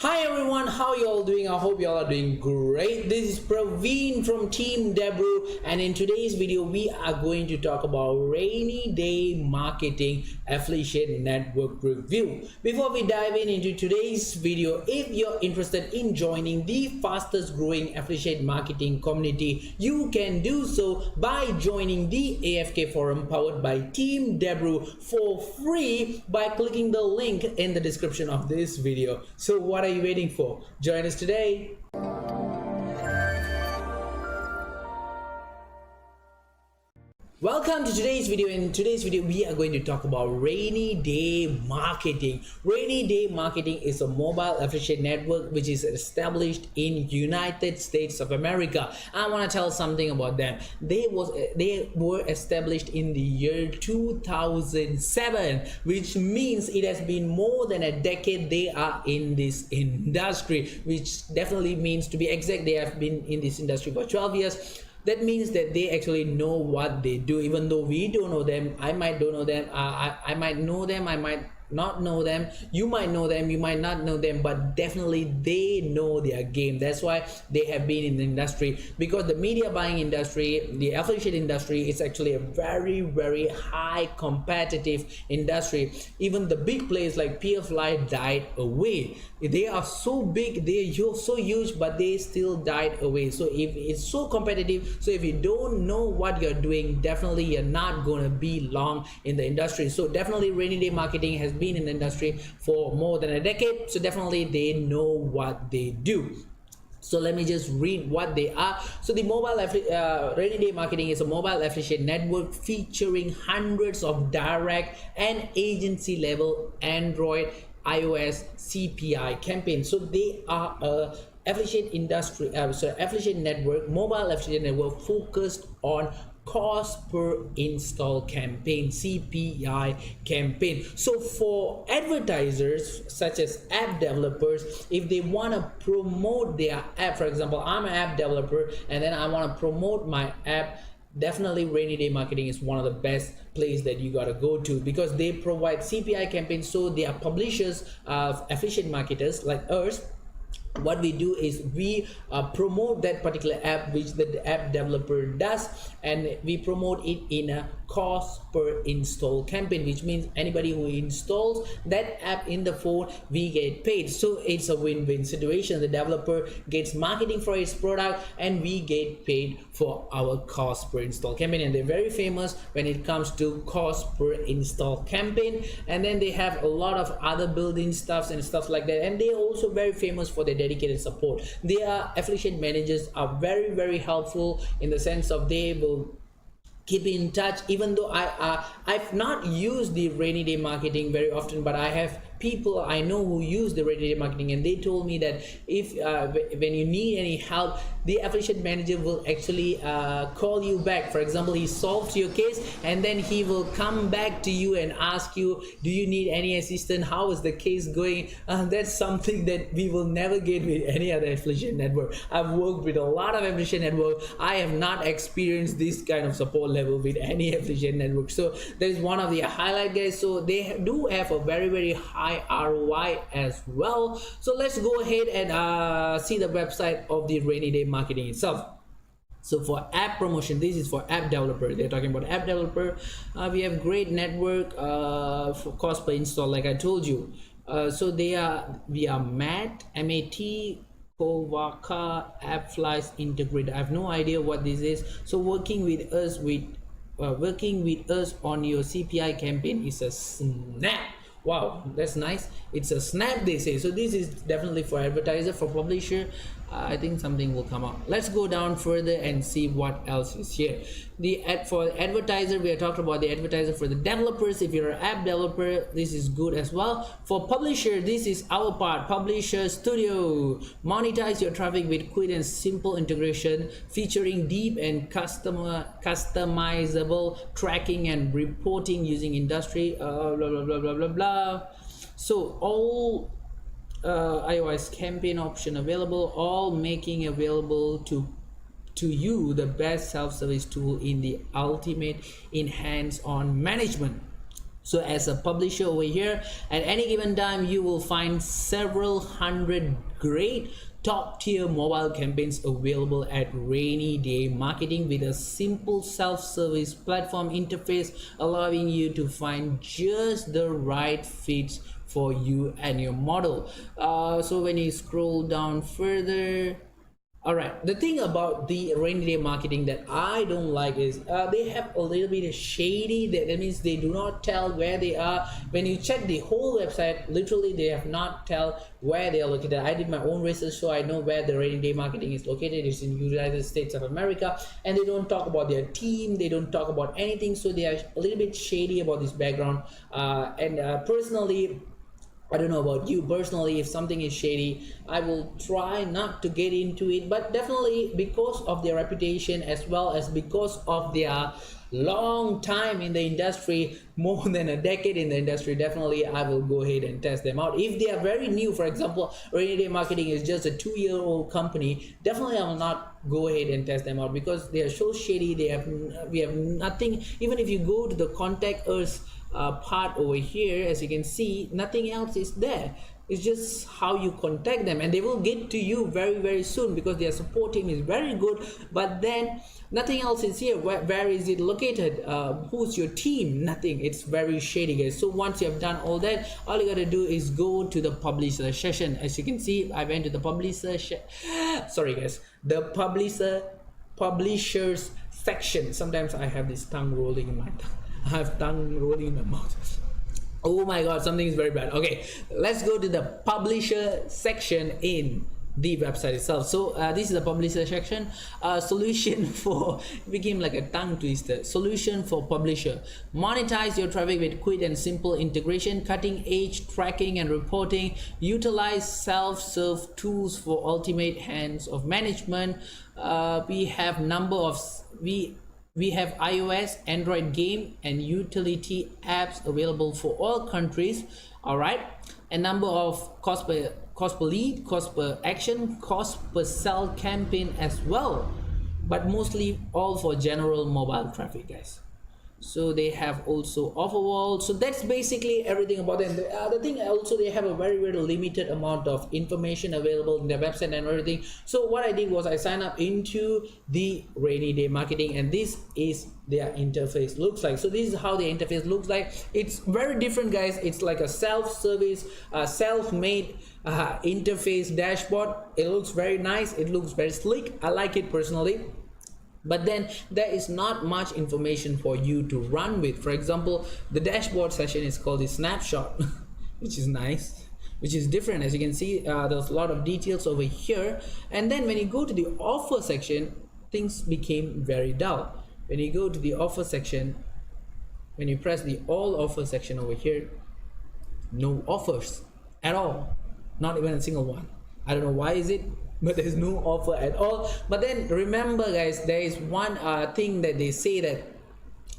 Hi everyone, how you all doing? I hope you all are doing great. This is Praveen from Team Debru, and in today's video we are going to talk about Rainy Day Marketing Affiliate Network Review. Before we dive into today's video, if you're interested in joining the fastest growing affiliate marketing community, you can do so by joining the AFK forum powered by Team Debru for free by clicking the link in the description of this video. So what are you waiting for? Join us today. Welcome to today's video. In today's video we are going to talk about Rainy Day Marketing. Rainy Day Marketing is a mobile affiliate network which is established in United States of America. I want to tell something about them. They were established in the year 2007, which means it has been more than a decade they are in this industry, which definitely means, to be exact, they have been in this industry for 12 years. That means that they actually know what they do, even though we don't know them. I might don't know them. I might know them. I might not know them. You might know them. You might not know them, but definitely they know their game. That's why they have been in the industry, because the media buying industry, the affiliate industry, is actually a very high competitive industry. Even the big players like PFLI died away. They are so big, they're so huge, but they still died away. So if it's so competitive, so if you don't know what you're doing, definitely you're not gonna be long in the industry. So definitely Rainy Day Marketing has been in the industry for more than a decade, so definitely they know what they do. So let me just read what they are. So the Rainy Day Marketing is a mobile affiliate network featuring hundreds of direct and agency level Android, iOS, CPI campaigns. So they are a affiliate network, mobile affiliate network focused on cost per install campaign, CPI campaign. So for advertisers such as app developers, if they want to promote their app, for example, I'm an app developer and then I want to promote my app, definitely Rainy Day Marketing is one of the best place that you gotta go to, because they provide CPI campaigns. So they are publishers of affiliate marketers like us. What we do is we promote that particular app which the app developer does, and we promote it in a cost per install campaign, which means anybody who installs that app in the phone, we get paid. So it's a win-win situation. The developer gets marketing for its product and we get paid for our cost per install campaign, and they're very famous when it comes to cost per install campaign. And then they have a lot of other building stuffs and stuff like that, and they're also very famous for their dedicated support. Their affiliate managers are very helpful in the sense of they will keep in touch. Even though I've not used the Rainy Day Marketing very often, but I have people I know who use the Rainy Day Marketing, and they told me that if when you need any help, the affiliate manager will actually call you back. For example, he solves your case and then he will come back to you and ask you, do you need any assistance, how is the case going? That's something that we will never get with any other affiliate network. I've worked with a lot of affiliate network. I have not experienced this kind of support level with any affiliate network. So that is one of the highlight, guys. So they do have a very high ROI as well. So let's go ahead and see the website of the Rainy Day Marketing itself. So for app promotion, this is for app developer. They're talking about app developer. We have great network for cost per install, like I told you. So we are MAT, Kovaka, AppFlies integrated. I have no idea what this is. So working with us on your CPI campaign is a snap. Wow, that's nice. It's a snap, they say. So this is definitely for advertiser. For publisher, I think something will come out. Let's go down further and see what else is here. For advertiser, we are talking about the advertiser. For the developers, if you're an app developer, this is good as well. For publisher, this is our part, Publisher Studio. Monetize your traffic with quick and simple integration featuring deep and customizable tracking and reporting using industry blah. So all iOS campaign option available, all making available to you the best self-service tool in the ultimate in hands-on management. So as a publisher over here, at any given time you will find several hundred great top tier mobile campaigns available at Rainy Day Marketing with a simple self-service platform interface, allowing you to find just the right fits for you and your model. So when you scroll down further, all right, the thing about the Rainy Day Marketing that I don't like is they have a little bit of shady. That means they do not tell where they are. When you check the whole website, literally they have not tell where they are located. I did my own research, so I know where the Rainy Day Marketing is located. It's in United States of America, and they don't talk about their team. They don't talk about anything, so they are a little bit shady about this background. Personally, I don't know about you. Personally, if something is shady, I will try not to get into it, but definitely because of their reputation as well as because of their long time in the industry, more than a decade in the industry, definitely I will go ahead and test them out. If they are very new, for example, Rainy Day Marketing is just a 2-year-old company, definitely I will not go ahead and test them out because they are so shady. We have nothing. Even if you go to the contact us part over here, as you can see, nothing else is there. It's just how you contact them, and they will get to you very soon because their support team is very good, but then nothing else is here. Where is it located? Who's your team? Nothing. It's very shady, guys. So once you have done all that, all you gotta do is go to the publisher session. As you can see, I went to the sorry guys, the publishers section. Sometimes I have this tongue rolling in my tongue. I have tongue rolling in my mouth. Oh my god, something is very bad. Okay, let's go to the publisher section in the website itself. So this is the publisher section. Solution for became like a tongue twister. Solution for publisher: monetize your traffic with quick and simple integration, cutting edge tracking and reporting, utilize self-serve tools for ultimate hands of management. We have we have iOS, Android game and utility apps available for all countries. All right, a number of cost per lead, cost per action, cost per sell campaign as well, but mostly all for general mobile traffic, guys. So they have also offer wall. So that's basically everything about them. The other thing also, they have a very limited amount of information available in their website and everything. So what I did was I signed up into the Rainy Day Marketing, and this is their interface looks like. So this is how the interface looks like. It's very different, guys. It's like a self-service, self-made interface dashboard. It looks very nice. It looks very slick. I like it personally. But then there is not much information for you to run with. For example, the dashboard session is called the snapshot, which is nice, which is different. As you can see, there's a lot of details over here. And then when you go to the offer section, things became very dull. When you go to the offer section, when you press the all offer section over here, no offers at all, not even a single one. I don't know why is it, but there's no offer at all. But then remember, guys, there is one thing that they say that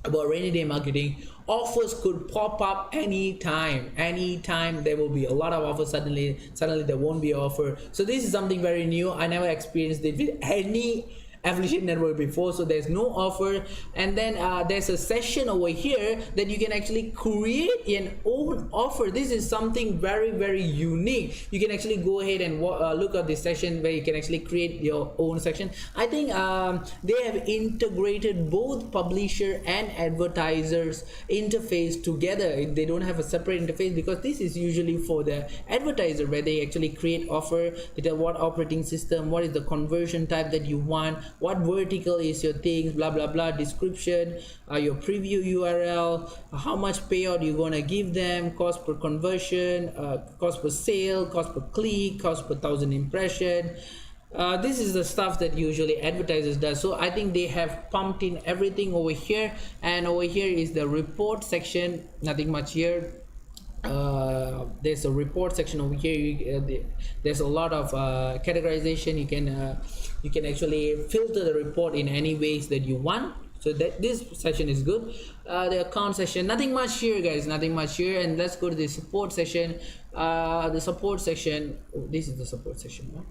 about Rainy Day Marketing: offers could pop up anytime there will be a lot of offers. Suddenly there won't be an offer. So this is something very new. I never experienced it with any affiliate network before. So there's no offer, and then there's a session over here that you can actually create an own offer. This is something very unique. You can actually go ahead and look at this session where you can actually create your own section. I think they have integrated both publisher and advertisers interface together. They don't have a separate interface, because this is usually for the advertiser, where they actually create offer. They tell what operating system, what is the conversion type that you want, what vertical is your things, blah blah, description, your preview URL, how much payout you're gonna give them, cost per conversion, cost per sale, cost per click, cost per 1,000 impression. This is the stuff that usually advertisers does. So I think they have pumped in everything over here, and over here is the report section. Nothing much here. There's a report section over here. There's a lot of categorization. You can actually filter the report in any ways that you want. So that this section is good. The account section, nothing much here, guys, nothing much here. And let's go to the support section. The support section, oh, this is the support section, right?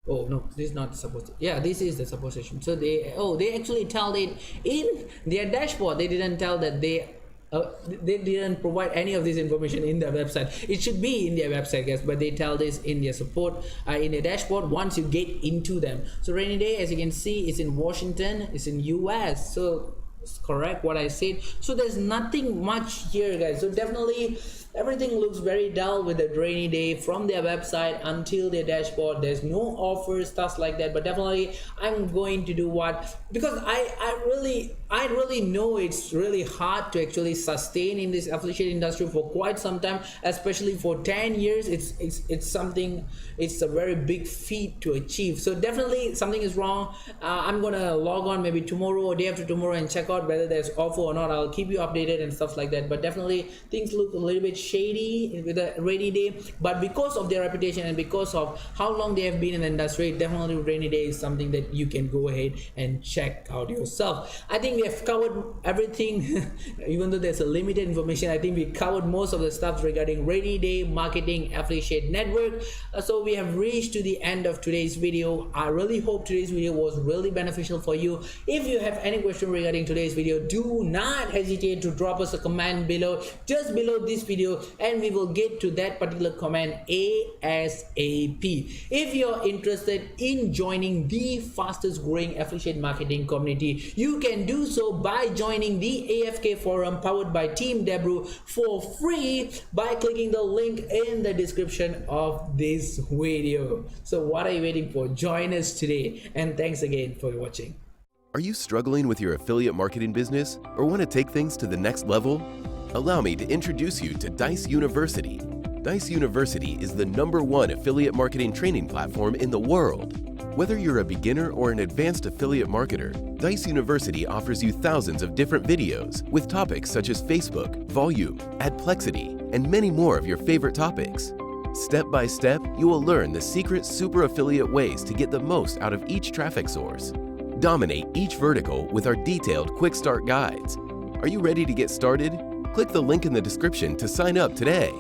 Oh no, this is not the support. Yeah, this is the support section. So they actually tell it in their dashboard. They didn't tell that they they didn't provide any of this information in their website. It should be in their website, guys, but they tell this in their support, in their dashboard once you get into them. So Rainy Day, as you can see, is in Washington, it's in US, so it's correct what I said. So there's nothing much here, guys. So definitely everything looks very dull with the Rainy Day from their website until their dashboard. There's no offers, stuff like that. But definitely I'm going to do what, because I really know it's really hard to actually sustain in this affiliate industry for quite some time, especially for 10 years. It's something, it's a very big feat to achieve. So definitely something is wrong. I'm gonna log on maybe tomorrow or day after tomorrow and check out whether there's offer or not. I'll keep you updated and stuff like that. But definitely things look a little bit shady with the Rainy Day, but because of their reputation and because of how long they have been in the industry, definitely Rainy Day is something that you can go ahead and check out yourself. I think we have covered everything. Even though there's a limited information, I think we covered most of the stuff regarding Rainy Day Marketing Affiliate Network. So we have reached to the end of today's video. I really hope today's video was really beneficial for you. If you have any question regarding today's video, do not hesitate to drop us a comment below, just below this video, and we will get to that particular comment ASAP. If you're interested in joining the fastest growing affiliate marketing community, you can do so by joining the AFK forum powered by Team Debru for free by clicking the link in the description of this video. So what are you waiting for? Join us today, and thanks again for watching. Are you struggling with your affiliate marketing business or want to take things to the next level? Allow me to introduce you to Dijs University. Dijs University is the #1 affiliate marketing training platform in the world. Whether you're a beginner or an advanced affiliate marketer, Dijs University offers you thousands of different videos with topics such as Facebook, volume, adplexity, and many more of your favorite topics. Step by step, you will learn the secret super affiliate ways to get the most out of each traffic source. Dominate each vertical with our detailed quick start guides. Are you ready to get started? Click the link in the description to sign up today.